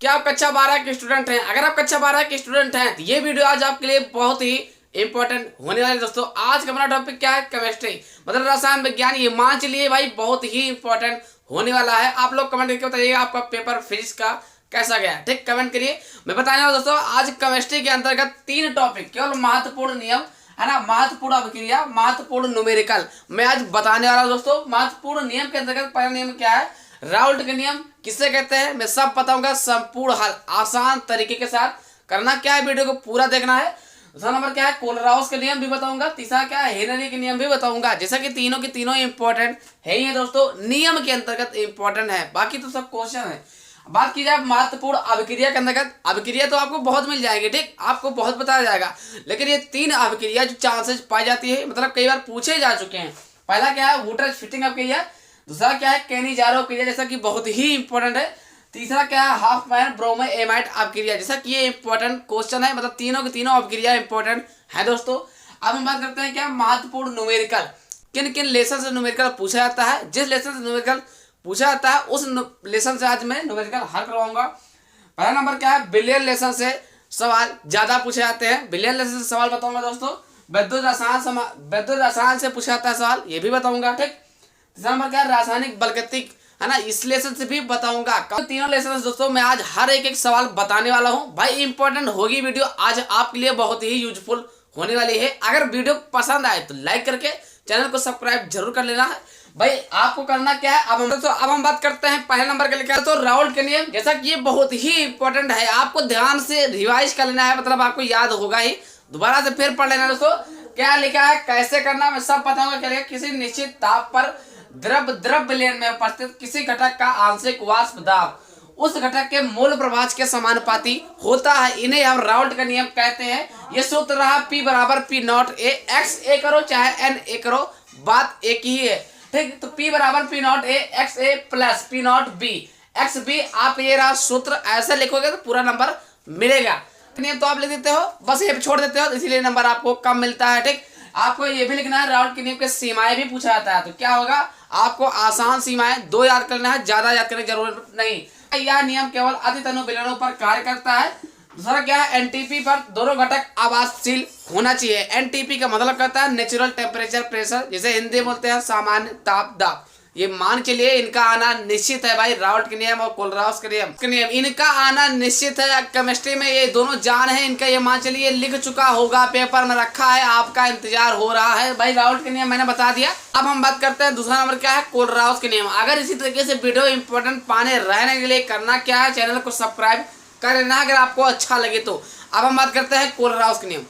क्या आप कक्षा 12 के स्टूडेंट हैं? अगर आप कक्षा 12 के स्टूडेंट हैं तो ये वीडियो आज आपके लिए बहुत ही इंपॉर्टेंट होने वाले दोस्तों। आज का हमारा टॉपिक क्या है? केमिस्ट्री मतलब रसायन विज्ञान। ये मान चलिए भाई बहुत ही इंपॉर्टेंट होने वाला है। आप लोग कमेंट करके बताइएगा आपका पेपर फिजिक्स का कैसा गया। ठीक, कमेंट करिए। मैं बताने वाला दोस्तों आज केमिस्ट्री के अंतर्गत 3 टॉपिक केवल महत्वपूर्ण नियम है ना, महत्वपूर्ण अभिक्रिया, महत्वपूर्ण न्यूमेरिकल मैं आज बताने वाला हूं दोस्तों। महत्वपूर्ण नियम के अंतर्गत पहला नियम क्या है? राउल्ट के नियम किसे कहते हैं मैं सब बताऊंगा संपूर्ण हल आसान तरीके के साथ। करना क्या है, वीडियो को पूरा देखना है। दूसरा नंबर क्या है? कोलराउस के नियम भी बताऊंगा। तीसरा क्या है? हेनरी के नियम भी बताऊंगा। जैसा कि तीनों के तीनों इंपॉर्टेंट है ही है दोस्तों, नियम के अंतर्गत इंपॉर्टेंट है, बाकी तो सब क्वेश्चन है। बात की जाए महत्वपूर्ण अभिक्रिया के अंतर्गत, अभिक्रिया तो आपको बहुत मिल जाएगी, ठीक, आपको बहुत बताया जाएगा। लेकिन ये 3 अभिक्रिया जो चांसेस पाई जाती है, मतलब कई बार पूछे जा चुके हैं। पहला क्या है? वुटरज फिटिंग अभिक्रिया। दूसरा क्या है? केनी-जारो अभिक्रिया, जैसा कि बहुत ही इंपॉर्टेंट है। तीसरा क्या है? हाफमैन ब्रोमो-एमाइड अभिक्रिया, जैसा कि ये इंपॉर्टेंट क्वेश्चन है। मतलब तीनों की तीनों अभिक्रिया इंपॉर्टेंट है दोस्तों। अब हम बात करते हैं क्या महत्वपूर्ण न्यूमेरिकल, किन किन लेसन से न्यूमेरिकल पूछा जाता है। जिस लेसन से न्यूमेरिकल पूछा जाता है उस लेसन से आज मैं न्यूमेरिकल हल करवाऊंगा। पहला नंबर क्या है? बिलियन लेसन से सवाल ज्यादा पूछे जाते हैं। बिलियन लेसन से सवाल बताऊंगा दोस्तों। विद्युत रसायन से पूछा जाता है सवाल, ये भी बताऊंगा। ठीक, तीसरा नंबर क्या है? रासायनिक बलगतिक है ना, इस लेसन से भी बताऊंगा। तीनों लेसन दोस्तों मैं आज हर एक सवाल बताने वाला हूं। भाई इंपॉर्टेंट होगी वीडियो आज आपके लिए, बहुत ही यूजफुल होने वाली है। अगर वीडियो पसंद आए तो लाइक करके चैनल को सब्सक्राइब जरूर कर लेना है। भाई आपको करना क्या है, अब हम बात करते हैं पहले नंबर के लिए। तो राउल्ट के नियम, जैसा कि ये बहुत ही इंपॉर्टेंट है, आपको ध्यान से रिवाइज कर लेना है, मतलब आपको याद होगा ही, दोबारा से फिर पढ़ लेना दोस्तों। क्या लिखा है, कैसे करना मैं सब बताऊंगा। क्या लिखा? किसी निश्चित ताप पर द्रव विलयन में उपस्थित किसी घटक का आंशिक वाष्प दाब उस घटक के मूल प्रभाज के समानुपाती होता है, इन्हें हम राउल्ट का नियम कहते हैं। ये सूत्र रहा P बराबर P नॉट ए, एक्स ए करो चाहे N ए करो, बात एक ही है। ठीक, तो P बराबर P naught A x A plus P naught B x B. आप ये रहा सूत्र, ऐसे लिखोगे तो पूरा नंबर मिलेगा। नियम तो आप लिख देते हो, बस ये छोड़ देते हो, इसीलिए नंबर आपको कम मिलता है। ठीक, आपको ये भी लिखना है राउल्ट के नियम के सीमाएं भी पूछा जाता है। तो क्या होगा, आपको आसान सीमाएं 2 याद करना है, ज्यादा याद करने की जरूरत नहीं। यह नियम केवल अति तनु विलयनों पर कार्य करता है। दूसरा क्या है? एनटीपी पर दोनों घटक आवासशील होना चाहिए। एनटीपी का मतलब करता है नेचुरल टेम्परेचर प्रेशर, जिसे हिंदी में बोलते हैं सामान्य ताप दाब। ये मान के लिए इनका आना निश्चित है भाई। राउल्ट के नियम और कोलराउस के नियम इनका आना निश्चित है। केमिस्ट्री में ये दोनों जान है इनका, ये मान चलिए लिख चुका होगा, पेपर में रखा है, आपका इंतजार हो रहा है। भाई राउल्ट के नियम मैंने बता दिया। अब हम बात करते हैं दूसरा नंबर क्या है? कोलराउस के नियम। अगर इसी तरीके से वीडियो इंपॉर्टेंट पाने रहने के लिए करना क्या है, चैनल को सब्सक्राइब कर लेना अगर आपको अच्छा लगे तो। अब हम बात करते हैं कोलराउस के नियम।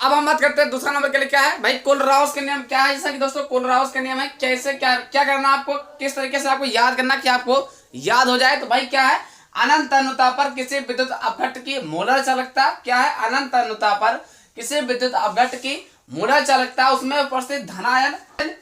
अब हम बात करते हैं दूसरा नंबर के लिए क्या है भाई? कोलराउस के नियम क्या है? जैसा कि दोस्तों कोलराउस के नियम है, कैसे क्या करना आपको, किस तरीके से आपको याद करना कि आपको याद हो जाए। तो भाई क्या है? अनंत अनुता पर किसी विद्युत अपघट्ट की मोलर चालकता, क्या है? अनंत अनुता पर किसी विद्युत अपघट्ट की मोलर चालकता, उसमें उपस्थित धनायन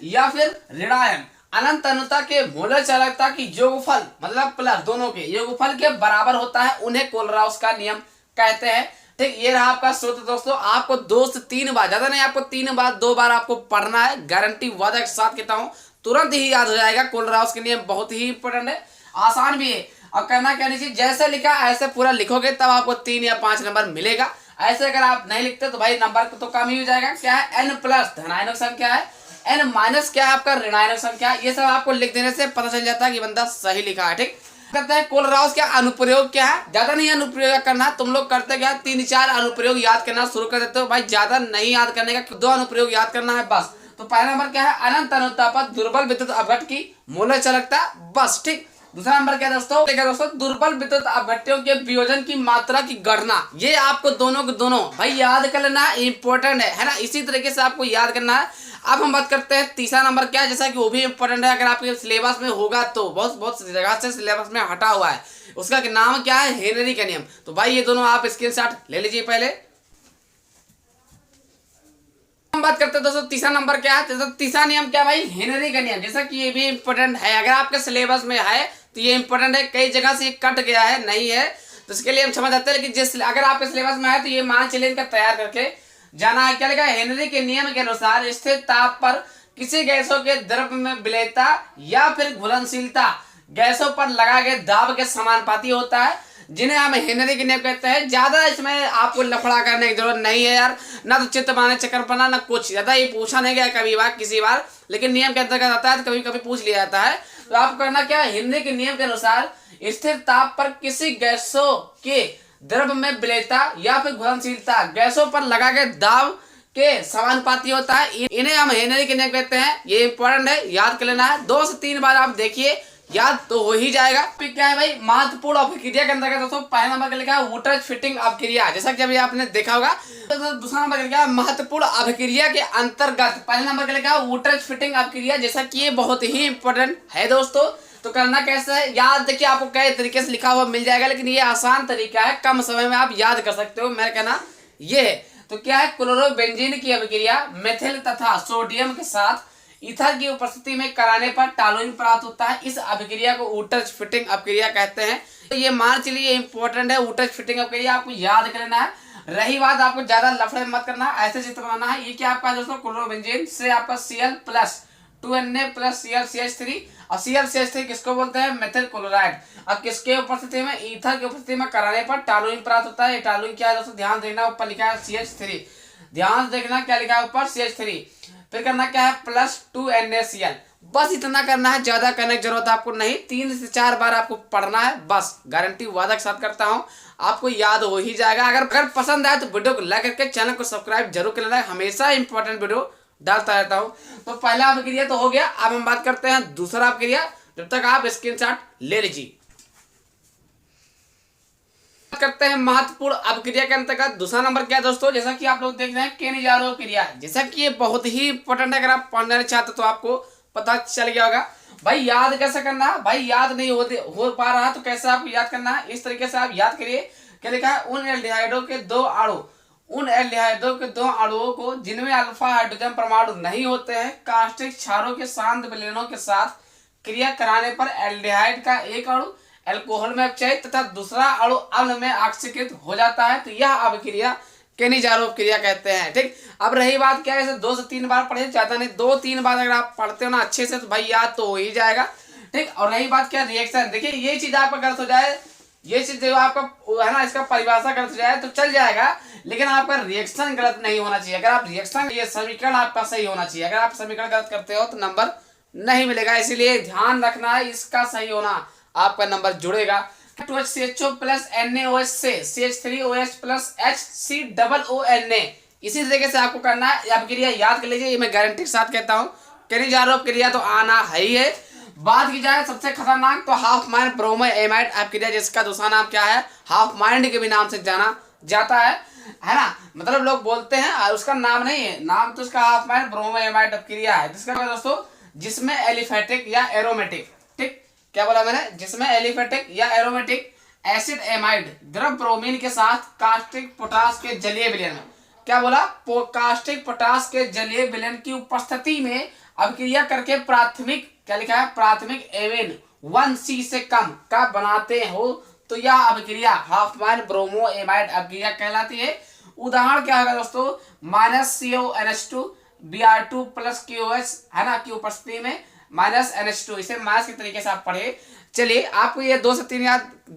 या फिर ऋणायन अनंत अनुता के मोलर चालकता की योगफल मतलब प्लस दोनों के योगफल के बराबर होता है, उन्हें कोलराउस का नियम कहते हैं। ठीक, ये रहा आपका सूत्र दोस्तों। आपको 2 से 3 बार, ज्यादा नहीं, आपको 3 बार 2 बार आपको पढ़ना है। गारंटी वादा के साथ कहता हूँ तुरंत ही याद हो जाएगा। कोलराउस के नियम बहुत ही इंपॉर्टेंट है, आसान भी है। और करना क्या नहीं चाहिए, जैसे लिखा ऐसे पूरा लिखोगे तब आपको 3 या 5 नंबर मिलेगा। ऐसे अगर आप नहीं लिखते तो भाई नंबर तो कम ही हो जाएगा। क्या है? N प्लस धनायनक संख्या है, N माइनस क्या है आपका ऋणायनक संख्या। ये सब आपको लिख देने से पता चल जाता है कि बंदा सही लिखा है। ठीक, करते हैं कोलराउस का अनुप्रयोग क्या है। ज्यादा नहीं अनुप्रयोग करना, तुम लोग करते क्या 3-4 अनुप्रयोग याद करना शुरू कर देते हो। भाई ज्यादा नहीं याद करने का, 2 अनुप्रयोग याद करना है बस। तो पहला नंबर क्या है? अनंत अनुता पर दुर्बल विद्युत अपघट्ट की मोलर चालकता, बस। ठीक, दूसरा नंबर क्या दोस्तों? देखिए दोस्तों, दुर्बल विद्युत अपघट्टों के वियोजन की मात्रा की गणना, ये आपको दोनों के दोनों भाई याद कर लेना, इंपॉर्टेंट है ना, इसी तरीके से आपको याद करना है। अब हम बात करते हैं तीसरा नंबर क्या है, जैसा कि वो भी इंपॉर्टेंट है, अगर आपके सिलेबस में होगा तो बहुत जगह से सिलेबस में हटा हुआ है। उसका नाम क्या है? हेनरी का नियम। तो भाई ये दोनों आप स्क्रीनशॉट ले लीजिए। पहले हम बात करते हैं दोस्तों तीसरा नंबर क्या है। तो तीसरा नियम क्या भाई? हेनरी का नियम। जैसा कि ये भी इंपॉर्टेंट है, अगर आपके सिलेबस में है तो ये इंपॉर्टेंट है। कई जगह से कट गया है, नहीं है तो इसके लिए हम समझ आते हैं। लेकिन अगर आपके सिलेबस में है तो ये मान चलिए इनका तैयार करके जाना है। क्या लिखा है? हेनरी के नियम के अनुसार स्थिर ताप पर किसी गैसों के द्रव में विलेयता या फिर घुलनशीलता गैसों पर लगा गए दाब के समानुपाती होता है, जिन्हें हम हेनरी के नियम कहते हैं। ज्यादा इसमें आपको लफड़ा करने की जरूरत नहीं है यार, ना तो चित्त बनाने चक्कर पना ना कुछ, ज्यादा ये पूछा नहीं गया कभी बार किसी बार, लेकिन नियम के अंतर्गत आता है तो कभी कभी पूछ लिया जाता है। तो आपको करना क्या है, हेनरी के नियम के अनुसार स्थिर ताप पर किसी गैसों के द्रव में विलेयता या फिर घुलनशीलता गैसों पर लगा गए दाब के समानुपाती होता है। इन्हें हम हेनरी के नियम कहते हैं। ये इंपॉर्टेंट है, याद कर लेना है। 2 से 3 बार आप देखिए, याद तो हो ही जाएगा। फिर क्या है भाई, महत्वपूर्ण अभिक्रिया के अंतर्गत दोस्तों पहला नंबर का लिखा है वुटरज फिटिंग अभिक्रिया, जैसा कि अभी आपने देखा होगा। तो दूसरा नंबर का लिखा है महत्वपूर्ण अभिक्रिया के अंतर्गत, पहले नंबर का लिखा है वुटरज फिटिंग अभिक्रिया, जैसा कि ये बहुत ही इंपॉर्टेंट है दोस्तों। तो करना कैसे है, याद देखिए आपको कई तरीके से लिखा हुआ मिल जाएगा, लेकिन ये आसान तरीका है, कम समय में आप याद कर सकते हो, मेरा कहना ये है। तो क्या है, क्लोरोबेंजीन की अभिक्रिया मेथिल तथा सोडियम के साथ ईथर की उपस्थिति में कराने पर टॉलुइन प्राप्त होता है। इस अभिक्रिया को वुटरज फिटिंग अभिक्रिया कहते हैं। तो ये मान चलिए इंपॉर्टेंट है, वुटरज फिटिंग अभिक्रिया आपको याद कर लेना है। रही बात आपको ज्यादा लफड़े मत करना, ऐसे चित्र बनाना है। ये क्या आपका दोस्तों, क्लोरोबेंजीन से आपका Cl plus 2Na plus ClCH3, और ClCH3 किसको बोलते हैं, मेथिल क्लोराइड। अब किसके उपस्थिति में, ईथर की उपस्थिति में कराने पर टॉलुइन प्राप्त होता है। टॉलुइन क्या है दोस्तों, ध्यान देना, ऊपर लिखा है CH3, ध्यान देखना क्या लिखा है ऊपर CH3। फिर करना क्या है, प्लस 2NaCl, बस इतना करना है, ज्यादा करने की जरूरत आपको नहीं। 3 से 4 बार आपको पढ़ना है, बस गारंटी वादा के साथ करता हूँ आपको याद हो ही जाएगा। अगर पसंद आए तो वीडियो को लाइक करके चैनल को सब्सक्राइब जरूर कर लेना, हमेशा इंपॉर्टेंट वीडियो डालता रहता हूँ। तो पहला अभिक्रिया तो हो गया, अब हम बात करते हैं दूसरा अभिक्रिया, जब तक आप स्क्रीनशॉट ले लीजिए। करते हैं महत्वपूर्ण अभिक्रिया के अंतर्गत दूसरा नंबर क्या है दोस्तों, जैसा कि आप लोग देख रहे हैं केनिजारो क्रिया, जैसा कि ये बहुत ही इंपॉर्टेंट है। अगर आप पढ़ना चाहते तो आपको पता चल गया होगा। भाई याद कैसे करना है, भाई याद नहीं हो पा रहा तो कैसे आपको याद करना है, इस तरीके से आप याद करिए। क्या लिखा है, उन एल्डिहाइडों के 2 अणु, उन एल्डिहाइडों के 2 अणुओं को जिनमें अल्फा हाइड्रोजन परमाणु नहीं होते हैं, कास्टिक क्षारों के शांत विलयनों के साथ क्रिया कराने पर एल्डिहाइड का एक अणु अल्कोहल में अपचयित तथा दूसरा अणु अम्ल में ऑक्सीकृत हो जाता है। तो यह अभिक्रिया केनिजारो क्रिया कहते हैं। ठीक, अब रही बात क्या है, 2 से 3 बार पढ़े, ज्यादा नहीं, 2-3 बार अगर आप पढ़ते हो ना अच्छे से तो भाई याद तो हो ही जाएगा। ठीक, और रही बात क्या, रिएक्शन, देखिए ये चीज आपका गलत हो जाए, ये चीज जो आपका है ना, इसका परिभाषा गलत हो जाए तो चल जाएगा, लेकिन आपका रिएक्शन गलत नहीं होना चाहिए। अगर आप रिएक्शन, ये समीकरण आपका सही होना चाहिए। अगर आप समीकरण गलत करते हो तो नंबर नहीं मिलेगा, इसीलिए ध्यान रखना है इसका सही होना, आपका नंबर जुड़ेगा। 2HCHO प्लस NaOH से CH3OH प्लस HCOONA, इसी तरीके से आपको करना है। अभिक्रिया याद कर लीजिए, ये मैं गारंटी के साथ कहता हूँ, केनिजारो अभिक्रिया तो आना है ही है। बात की जाए सबसे खतरनाक तो हाफ माइंड ब्रोमो एमाइड अभिक्रिया, जिसका दूसरा नाम क्या है, हाफ माइंड के भी नाम से जाना जाता है ना, मतलब लोग बोलते हैं, उसका नाम नहीं है, नाम तो उसका हाफ माइंड ब्रोमो एमाइड अभिक्रिया है। जिसका दोस्तों, जिसमें एलिफेटिक या एरोमेटिक, ठीक क्या बोला मैंने, जिसमें एलिफेटिक या एरोमेटिक एसिड एमाइड द्रव ब्रोमीन के साथ कास्टिक पोटास के जलीय विलयन में, क्या बोला, कास्टिक पोटास के जलीय विलयन की उपस्थिति में अभिक्रिया करके प्राथमिक, क्या लिखा है, प्राथमिक एवेन 1C से कम का बनाते हो, तो यह अभिक्रिया हाफ माइंड ब्रोमो एमाइड अभिक्रिया कहलाती है। उदाहरण क्या होगा दोस्तों, -CONH2 Br2 प्लस QOH है ना, की उपस्थिति में -NH2, इसे माइनस के तरीके से आप पढ़े। चलिए आपको ये 2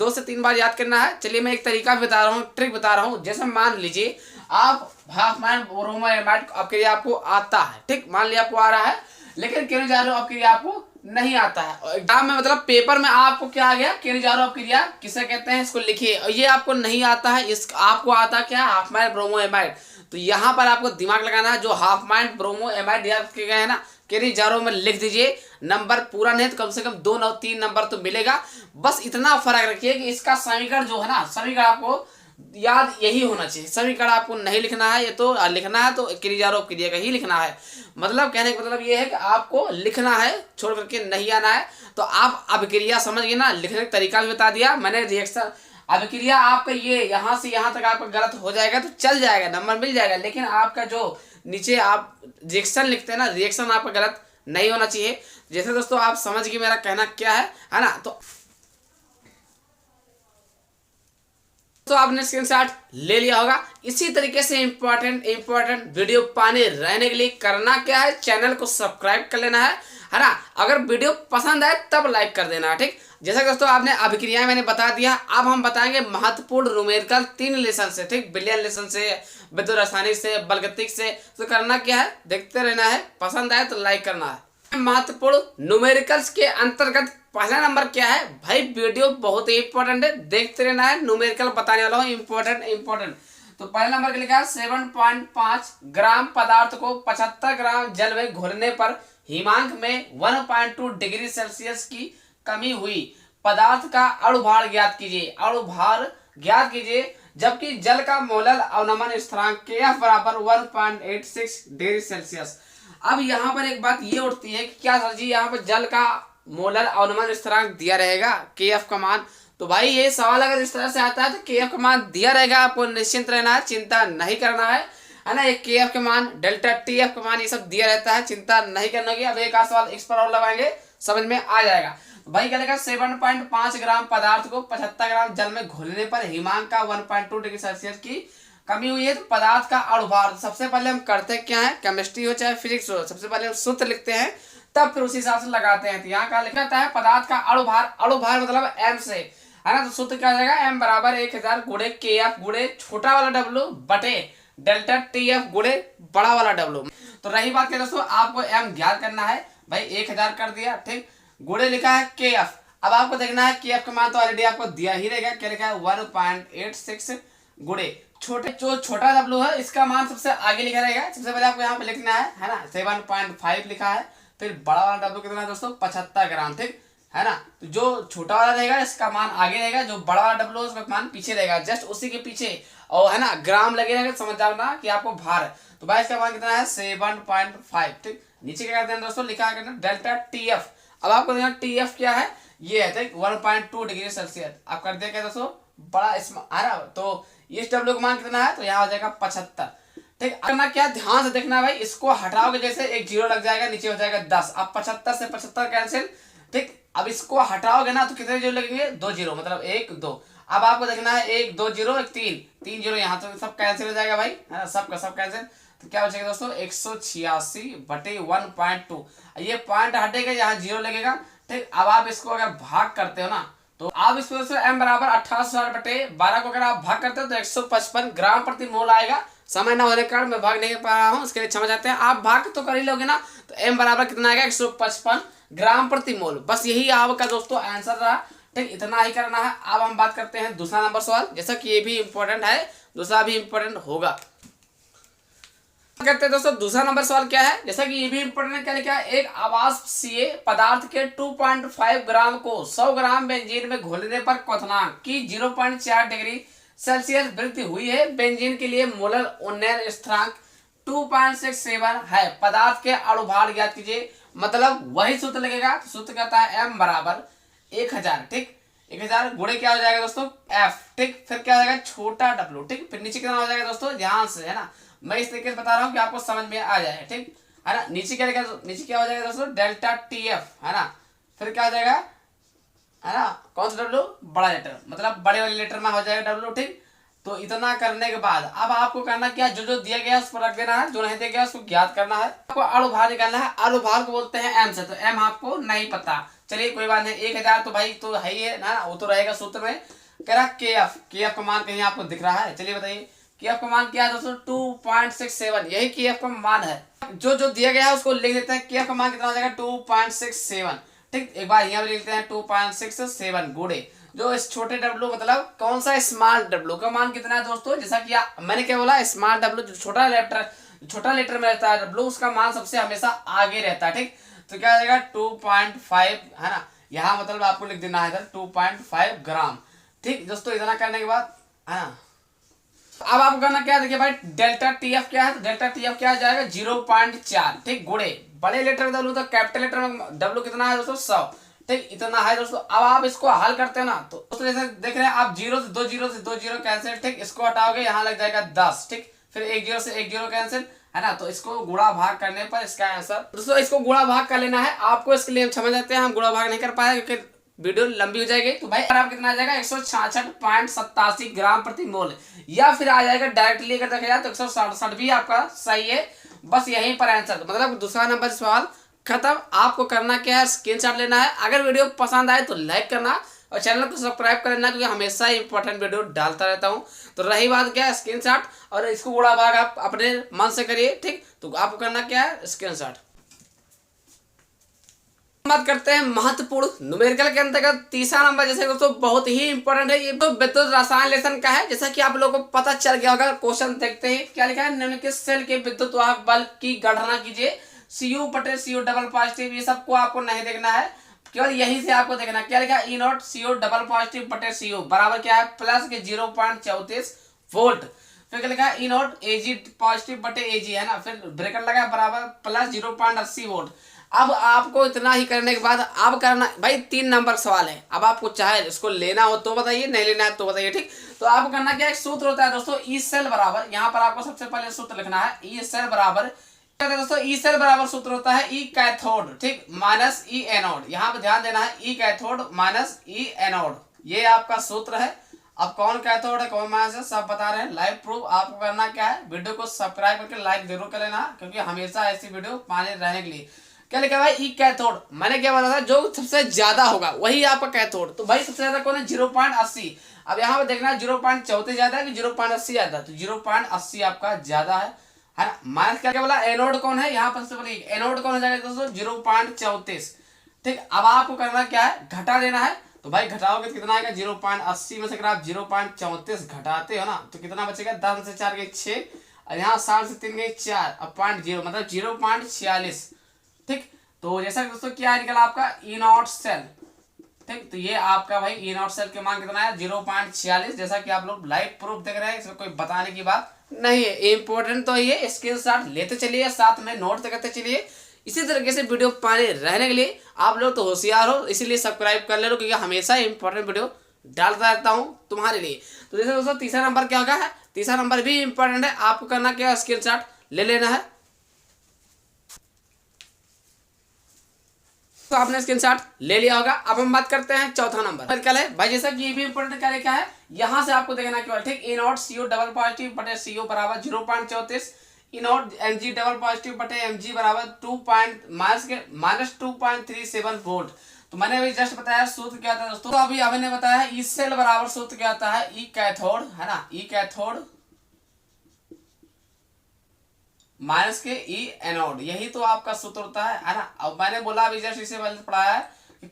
से 3 बार याद करना है। चलिए मैं एक तरीका बता रहा हूँ, ट्रिक बता रहा हूँ। जैसे मान लीजिए आप हाफ माइंड ब्रोमो एमाइड अभिक्रिया आपको आता है, ठीक, मान लिया आपको आ रहा है, लेकिन केनिजारो अभिक्रिया आपको नहीं आता है। एग्जाम में मतलब पेपर में आपको क्या आ गया, केनिजारो अभिक्रिया किसे कहते हैं, इसको लिखिए। और ये आपको नहीं आता है, इस आपको आता क्या, हाफ माइंड ब्रोमो एमाइड। तो यहाँ पर आपको दिमाग लगाना है, जो हाफ माइंड ब्रोमो एमाइड याद किए गए हैं ना, केनिजारो में लिख दीजिए। नंबर पूरा नहीं तो कम से कम 2-3 नंबर तो मिलेगा। बस इतना फर्क रखिए कि इसका समीकरण जो है ना, समीकरण आपको याद यही होना चाहिए। समीकरण आपको नहीं लिखना है, ये तो लिखना है तो केनिजारो क्रिया का ही लिखना है। मतलब कहने का मतलब ये है कि आपको लिखना है, छोड़ करके नहीं आना है। तो आप अभिक्रिया समझ गए ना, लिखने का तरीका भी बता दिया मैंने। रिएक्शन अभिक्रिया आपका ये यहाँ से यहाँ तक आपका गलत हो जाएगा तो चल जाएगा, नंबर मिल जाएगा, लेकिन आपका जो नीचे आप रिएक्शन लिखते हैं ना, रिएक्शन आपका गलत नहीं होना चाहिए। जैसे दोस्तों आप समझ गए मेरा कहना क्या है ना। तो तो आपने स्क्रीनशॉट ले लिया होगा। इसी तरीके से इंपॉर्टेंट वीडियो पाने रहने के लिए करना क्या है, चैनल को सब्सक्राइब कर लेना है ना। अगर वीडियो पसंद आए तब लाइक कर देना, ठीक। जैसा दोस्तों आपने अभिक्रियाएं मैंने बता दिया, अब हम बताएंगे महत्वपूर्ण न्यूमेरिकल 3 लेसन से, ठीक। बिलियन लेसन से, विद्युत रासायनिक से, बलगतिक से। तो करना क्या है, देखते रहना है, पसंद आए तो लाइक करना है। महत्वपूर्ण न्यूमेरिकल्स के अंतर्गत पहला नंबर क्या है भाई, वीडियो बहुत ही इंपॉर्टेंट है, देखते रहना है। न्यूमेरिकल बताने वाला हूँ, इंपॉर्टेंट। तो पहला नंबर के लिखा है 7.5 ग्राम पदार्थ को 75 ग्राम जल में घोलने पर हिमांक में 1.2 डिग्री सेल्सियस की कमी हुई। पदार्थ का अणुभार ज्ञात कीजिए। जबकि जल का मोलल अवनमन स्थिरांक Kf बराबर 1.86 डिग्री सेल्सियस। अब यहाँ पर एक बात ये उठती है कि क्या सर जी यहाँ पर जल का मोलर अवनमन स्थिरांक दिया रहेगा Kf का मान। तो भाई ये सवाल अगर इस तरह से आता है तो Kf का मान दिया रहेगा, आपको निश्चिंत रहना है, चिंता नहीं करना है ना। एक Kf के मान, डेल्टा Tf का मान, ये सब दिया रहता है, चिंता नहीं करना होगी। अब एक आध सवाल इस पर और लगाएंगे, समझ में आ जाएगा। तो भाई क्या लिखा, 7.5 ग्राम पदार्थ को 75 ग्राम जल में घोलने पर हिमांक का 1.2 डिग्री सेल्सियस की कमी हुई है। तो पदार्थ का अणुभार, सबसे पहले हम करते क्या है, केमिस्ट्री हो चाहे फिजिक्स हो, सबसे पहले हम सूत्र लिखते हैं, तब फिर उसी हिसाब से लगाते हैं। तो यहाँ क्या लिखा है, पदार्थ का अणुभार मतलब m से, है ना। तो सूत्र क्या हो जाएगा, m बराबर 1000 गुणे Kf गुणे छोटा वाला W बटे डेल्टा Tf गुणे बड़ा वाला W। तो रही बात क्या दोस्तों, आपको m ज्ञात करना है, भाई 1000 कर दिया, ठीक। गुणे लिखा है Kf, अब आपको देखना है Kf का मान तो ऑलरेडी आपको दिया ही रहेगा, क्या लिखा है 1.86 गुणे जो छोटा W है इसका मान सबसे आगे लिखा रहेगा। सबसे पहले आपको यहाँ पे लिखना है ना, 7.5 लिखा है, फिर बड़ा वाला W कितना है दोस्तों 75 ग्राम, ठीक है ना। तो जो छोटा वाला रहेगा इसका मान आगे रहेगा, जो बड़ा वाला W है उसका मान पीछे रहेगा, जस्ट उसी के पीछे, और है ना ग्राम लगे रहेगा, समझ जाना कि आपको भार है। तो भाई इसका मान कितना है 7.5, ठीक। नीचे क्या करते हैं दोस्तों, लिखा करना डेल्टा Tf। अब आपको देखना Tf क्या है, ये है, ठीक 1.2 डिग्री सेल्सियस। आप कर दिया क्या दोस्तों, बड़ा है ना। तो इस W का मान कितना है, तो यहाँ हो जाएगा 75, ठीक। करना क्या, ध्यान से देखना भाई, इसको हटाओगे जैसे एक जीरो लग जाएगा, नीचे हो जाएगा 10। अब 75 से 75 कैंसिल, ठीक। अब इसको हटाओगे ना तो कितने जीरो लगेंगे, 2 जीरो, मतलब 1 2। अब आपको देखना है 1 2 जीरो 1 3 जीरो, यहाँ तो सब कैंसिल हो जाएगा भाई, है ना, सब कैंसिल। तो क्या बचेगा दोस्तों 186 बटे 1.2, ये पॉइंट हटेगा, यहाँ जीरो लगेगा, ठीक। अब आप इसको अगर भाग करते हो ना, तो आप इस वजह से m बराबर 18,000 बटे 12 को अगर आप भाग करते हो तो 155 ग्राम प्रति मोल आएगा। समय न होने के कारण मैं भाग नहीं कर पा रहा हूँ, इसके लिए क्षमा चाहते हैं। आप भाग तो कर ही लोगे ना, तो m बराबर कितना आएगा 155 ग्राम प्रति मोल। बस यही आपका दोस्तों आंसर रहा, ठीक। इतना ही करना है। अब हम बात करते हैं दूसरा नंबर सवाल, जैसा कि ये भी इंपॉर्टेंट है, दूसरा भी इंपॉर्टेंट होगा। करते हैं दोस्तों दूसरा नंबर सवाल क्या है, जैसा कि ये भी इंपॉर्टेंट है, क्या लिखा है, एक आवासीय पदार्थ के 2.5 ग्राम को 100 ग्राम बेंजीन में घोलने पर क्वथनांक की 0.4 डिग्री सेल्सियस वृद्धि हुई है। बेंजीन के लिए मोलर उन्नयन स्थिरांक 2.67 है। पदार्थ के अणुभार ज्ञात कीजिए, मतलब वही सूत्र लगेगा। सूत्र कहता है m बराबर 1000, ठीक। 1000 गुणे क्या हो जाएगा दोस्तों f, ठीक। फिर क्या हो जाएगा छोटा W, ठीक। फिर नीचे कितना हो जाएगा दोस्तों, ध्यान से, है ना, मैं इस तरीके से बता रहा हूँ कि आपको समझ में आ जाए, ठीक है ना। नीचे क्या लिखा, नीचे क्या हो जाएगा दोस्तों डेल्टा Tf, है ना। फिर क्या हो जाएगा, है ना, कौन सा W, बड़ा लेटर, मतलब बड़े वाले लेटर में हो जाएगा W, ठीक। तो इतना करने के बाद अब आपको करना क्या, जो दिया गया उस पर रख देना है, जो नहीं दिया गया उसको ज्ञात करना है। आपको अणुभार निकालना है, अणुभार को बोलते हैं m से, तो m आपको नहीं पता, चलिए कोई बात नहीं। 1000 तो भाई तो है ही है ना, वो तो रहेगा सूत्र में। कह रहा Kf का मान कहीं आपको दिख रहा है, चलिए बताइए Kf का मान क्या है दोस्तों 2.67, यही Kf का मान है। जो दिया गया है उसको लिख देते हैं, Kf का मान कितना हो जाएगा 2.67, ठीक। एक बार यहाँ पे लिख देते हैं 2.67 गुणे जो इस छोटे W, मतलब कौन सा स्मॉल W का मान कितना है दोस्तों, जैसा कि मैंने क्या बोला, स्मॉल W जो छोटा लेटर में रहता है W, उसका मान सबसे हमेशा आगे रहता है, ठीक। तो क्या हो जाएगा 2.5, है ना, यहाँ मतलब आपको लिख देना है 2.5 ग्राम, ठीक दोस्तों। इतना करने के बाद, है ना, अब आपको करना क्या है, देखिए भाई डेल्टा Tf क्या है, तो डेल्टा Tf क्या आ जाएगा 0.4, ठीक। गुणे बड़े लेटर में W, तो कैपिटल लेटर में W कितना है दोस्तों 100, ठीक। इतना है दोस्तों। अब आप इसको हल करते हो ना, तो दोस्तों जैसे देख रहे हैं आप, 0 से 2 जीरो कैंसिल, ठीक। इसको हटाओगे यहाँ लग जाएगा 10, ठीक। फिर 1 जीरो से 1 जीरो कैंसिल, है ना। तो इसको गुणा भाग करने पर इसका आंसर दोस्तों, इसको गुणा भाग कर लेना है आपको। इसके लिए हम समझ जाते हैं, हम गुणा भाग नहीं कर पाए क्योंकि वीडियो लंबी हो जाएगी। तो भाई आप कितना आ जाएगा 166.87 ग्राम प्रति मोल, या फिर आ जाएगा डायरेक्टली अगर देखा जाए तो 167 भी आपका सही है। बस यहीं पर आंसर, मतलब दूसरा नंबर सवाल खत्म। आपको करना क्या है, स्क्रीनशॉट लेना है। अगर वीडियो पसंद आए तो लाइक करना और चैनल को सब्सक्राइब कर लेना, क्योंकि हमेशा इंपॉर्टेंट वीडियो डालता रहता हूं। तो रही बात क्या है स्क्रीनशॉट, और इसको गुणा भाग आप अपने मन से करिए, ठीक। तो आपको करना क्या है स्क्रीनशॉट। बात करते हैं महत्वपूर्ण न्यूमेरिकल के अंतर्गत तीसरा नंबर, जैसे दोस्तों बहुत ही इंपॉर्टेंट है। ये तो विद्युत रसायन लेसन का है, जैसा कि आप लोगों को पता चल गया होगा। क्वेश्चन देखते हैं क्या लिखा है। निम्नलिखित सेल के विद्युत वाहक बल की गणना कीजिए। Cu/Cu डबल पॉजिटिव, ये सबको आपको नहीं देखना है, केवल यहीं से आपको देखना क्या लिखा है। E0 CO डबल पॉजिटिव बटे CO बराबर क्या है प्लस के 0.34 वोल्ट। फिर क्या लिखा है E0 Ag पॉजिटिव बटे Ag, है ना, फिर ब्रेकेट लगा बराबर प्लस 0.80 वोल्ट। अब आपको इतना ही करने के बाद अब करना भाई 3 नंबर सवाल है। अब आपको चाहे इसको लेना हो तो बताइए, नहीं लेना है तो बताइए, ठीक। तो आपको करना क्या, एक सूत्र होता है दोस्तों ई सेल बराबर, यहाँ पर आपको सबसे पहले सूत्र लिखना है ई सेल बराबर दोस्तों। ई सेल बराबर सूत्र होता है ई कैथोड, ठीक, माइनस ई एनोड। यहाँ पे ध्यान देना है ई कैथोड माइनस ई एनोड, ये आपका सूत्र है। अब कौन कैथोड है कौन माइनस है सब बता रहे हैं, लाइव प्रूफ। आपको करना क्या है, वीडियो को सब्सक्राइब करके लाइक जरूर कर लेना, क्योंकि हमेशा ऐसी वीडियो पाने रहने के लिए। क्या लिखा भाई ई कैथोड, मैंने क्या बोला था, जो सबसे ज्यादा होगा वही आपका कैथोड। तो भाई सबसे ज्यादा कौन है 0.80। अब यहाँ पे देखना 0.34 ज्यादा है कि 0.80 ज्यादा, तो 0.80 आपका ज्यादा है ना। माइनस क्या बोला, एनोड कौन है, यहाँ पर सबसे पहले एनोड कौन हो जाएगा दोस्तों 0.34, ठीक। अब आपको करना क्या है, घटा देना है। तो भाई घटाओगे तो कितना आएगा 0.80 में से अगर आप 0.34 घटाते हो ना तो कितना बचेगा, 10 से 4 गई 6, और यहाँ 7 से 3 गई 4, अब 0.0 मतलब 0.46, ठीक। तो जैसा दोस्तों क्या निकला आपका E0 सेल, ठीक। तो ये आपका भाई E0 सेल के मान कितना है 0.46, जैसा कि आप लोग लाइव प्रूफ देख रहे हैं, इसमें कोई बताने की बात नहीं है। इंपॉर्टेंट तो ये स्क्रीनशॉट लेते चलिए, साथ में नोट करते चलिए। इसी तरीके से वीडियो पाने रहने के लिए आप लोग तो होशियार हो, इसीलिए सब्सक्राइब कर ले लो, क्योंकि हमेशा इंपॉर्टेंट वीडियो डालता रहता हूँ तुम्हारे लिए। तो जैसे दोस्तों तीसरा नंबर क्या होगा है, तीसरा नंबर भी इंपॉर्टेंट है। आपको करना क्या है, स्क्रीनशॉट ले लेना है। तो आपने स्क्रीनशॉट ले लिया होगा। अब हम बात करते हैं चौथा नंबर क्या है भाई, जैसा कि ये भी इंपॉर्टेंट क्या लिखा है, यहाँ से आपको देखना केवल, ठीक। E0 CO डबल पॉजिटिव बटे CO बराबर 0.34, E0 Mg डबल पॉजिटिव बटे Mg बराबर माइनस 2.37 वोल्ट। तो मैंने अभी जस्ट बताया सूत्र क्या था दोस्तों, तो अभी हमने बताया ई सेल बराबर सूत्र क्या आता है ई कैथोड, है ना, ई कैथोड माइनस के ई एनोड, यही तो आपका सूत्र होता है ना। अब मैंने बोला अभी जस्ट इसे पहले पढ़ाया है कि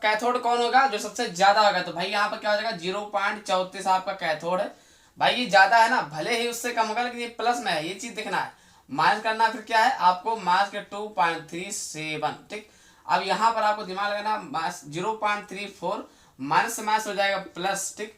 कैथोड कौन होगा, जो सबसे ज्यादा होगा। तो भाई यहाँ पर क्या हो जाएगा 0.34 आपका कैथोड है। भाई ये ज्यादा है ना, भले ही उससे कम होगा लेकिन ये प्लस में है, ये चीज देखना है। माइनस करना फिर क्या है आपको माइनस के 2.37, ठीक। अब यहाँ पर आपको दिमाग लगाना 0.34 माइनस से माइनस हो जाएगा प्लस, ठीक,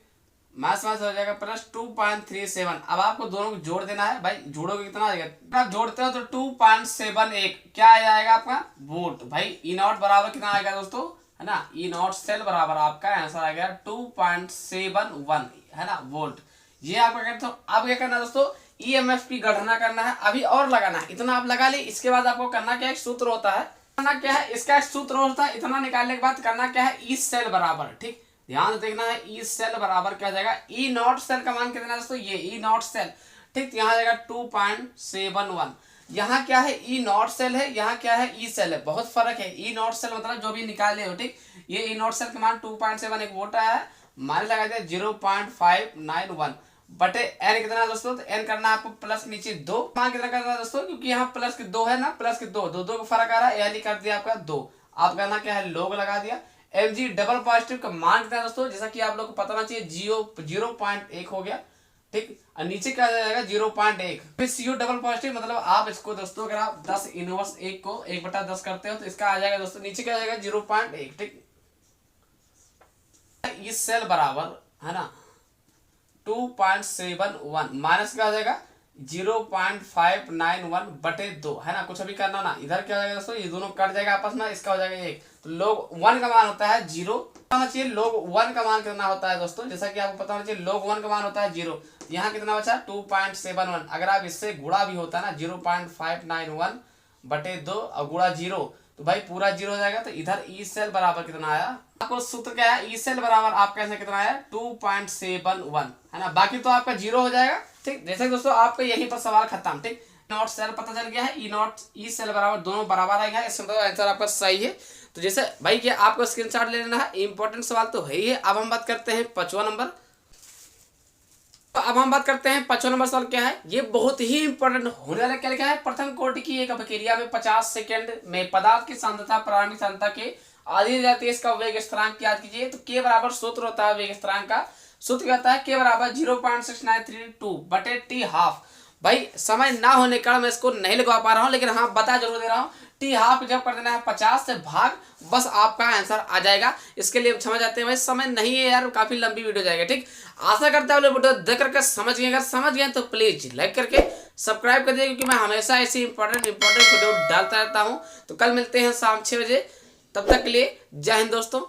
माइनस माइनस हो जाएगा प्लस 2.37। अब आपको दोनों को जोड़ देना है। भाई जोड़ोगे कितना आ जाएगा, आप जोड़ते हो तो 2.71 क्या आ जाएगा आपका वोल्ट। भाई E0 बराबर कितना आएगा दोस्तों, है ना, E0 सेल बराबर आपका आंसर आ गया 2.71, है ना, वोल्ट। ये आपका कहते हो। अब क्या करना है दोस्तों, EMF की गणना करना है, अभी और लगाना है, इतना आप लगा ली। इसके बाद आपको करना क्या, एक सूत्र होता है, करना क्या है, इसका एक सूत्र होता है। इतना निकालने के बाद करना क्या है ई सेल बराबर, ठीक, ध्यान से देखना है। ई सेल बराबर क्या हो जाएगा, E0 सेल का मान कितना है दोस्तों, ये E0 सेल, ठीक। यहाँ जाएगा 2.71। यहाँ क्या है E0 सेल है, यहाँ क्या है ई सेल है, बहुत फर्क है। E0 सेल मतलब जो भी निकाले हो, ठीक। ये E0 सेल का मान 2.71 वोल्ट आया है, मान लगा दिया 0.591 बटे n कितना है दोस्तों, तो n करना है आपको प्लस नीचे 2, मान कितना करना है दोस्तों, क्योंकि यहाँ प्लस के 2 है ना, प्लस के 2 दो का फर्क आ रहा है, यानी कर दिया आपका 2। आप करना क्या है, लोग लगा दिया। Mg डबल पॉजिटिव का मान कितना है दोस्तों, जैसा कि आप लोग को पता होना चाहिए 0.1 हो गया, ठीक। और नीचे क्या जाएगा 0.1। फिर CO डबल पॉजिटिव मतलब आप इसको दोस्तों अगर आप 10 इनवर्स 1 को 1/10 करते हो तो इसका आ जाएगा दोस्तों, नीचे क्या जाएगा 0.1, ठीक। इस सेल बराबर है ना 2.71 माइनस क्या हो जाएगा 0.591 बटे 2, है ना, कुछ अभी करना ना। इधर क्या हो जाएगा दोस्तों, ये दोनों कट जाएगा आपस में, इसका हो जाएगा 1। तो log 1 का मान होता है 0 होना चाहिए। log 1 का मान कितना होता है दोस्तों, जैसा कि आपको पता होना चाहिए log 1 का मान होता है 0। यहाँ कितना बचा 2.71, अगर आप इससे गुणा भी होता है ना 0.591 बटे 2 और गुणा 0, तो भाई पूरा 0 हो जाएगा। तो इधर ई सेल बराबर कितना आया, आपको सूत्र क्या है, ई सेल बराबर आपका ऐसे कितना आया 2.71 है ना, बाकी तो आपका 0 हो जाएगा। ठीक, जैसे दोस्तों आपका यहीं पर सवाल खत्म। ठीक, नॉट सेल पता चल गया है, ई नॉट ई सेल बराबर दोनों बराबर आएगा, इसका मतलब आंसर आपका सही है। तो जैसे भाई क्या आपको स्क्रीनशॉट ले लेना है, इंपॉर्टेंट सवाल तो है ही है। अब हम बात करते हैं 5वां नंबर। तो अब हम बात करते हैं 5वां नंबर सवाल क्या है, ये बहुत ही इंपॉर्टेंट होने वाला। क्या लिखा है, प्रथम कोटि की एक प्रक्रिया में 50 सेकंड में पदार्थ की सांद्रता प्रारंभिक सांद्रता के आधी जाती है, इसका वेग स्थिरांक याद कीजिए। तो के बराबर सूत्र होता है वेग स्थिरांक का, सूत्र क्या होता है, के बराबर 0.6932 बटे टी हाफ। भाई समय ना होने के कारण मैं इसको नहीं लगवा पा रहा हूँ, लेकिन हाँ बता जरूर दे रहा हूँ। टी हाफ जब कर देना है 50 से भाग, बस आपका आंसर आ जाएगा। इसके लिए समझ आते हैं भाई, समय नहीं है यार, काफी लंबी वीडियो जाएगा। ठीक, आशा करता हूँ वीडियो देख करके समझ गए, अगर समझ गए तो प्लीज लाइक करके सब्सक्राइब कर दीजिए, क्योंकि मैं हमेशा ऐसी इंपॉर्टेंट वीडियो डालता रहता हूँ। तो कल मिलते हैं शाम 6 बजे, तब तक के लिए जय हिंद दोस्तों।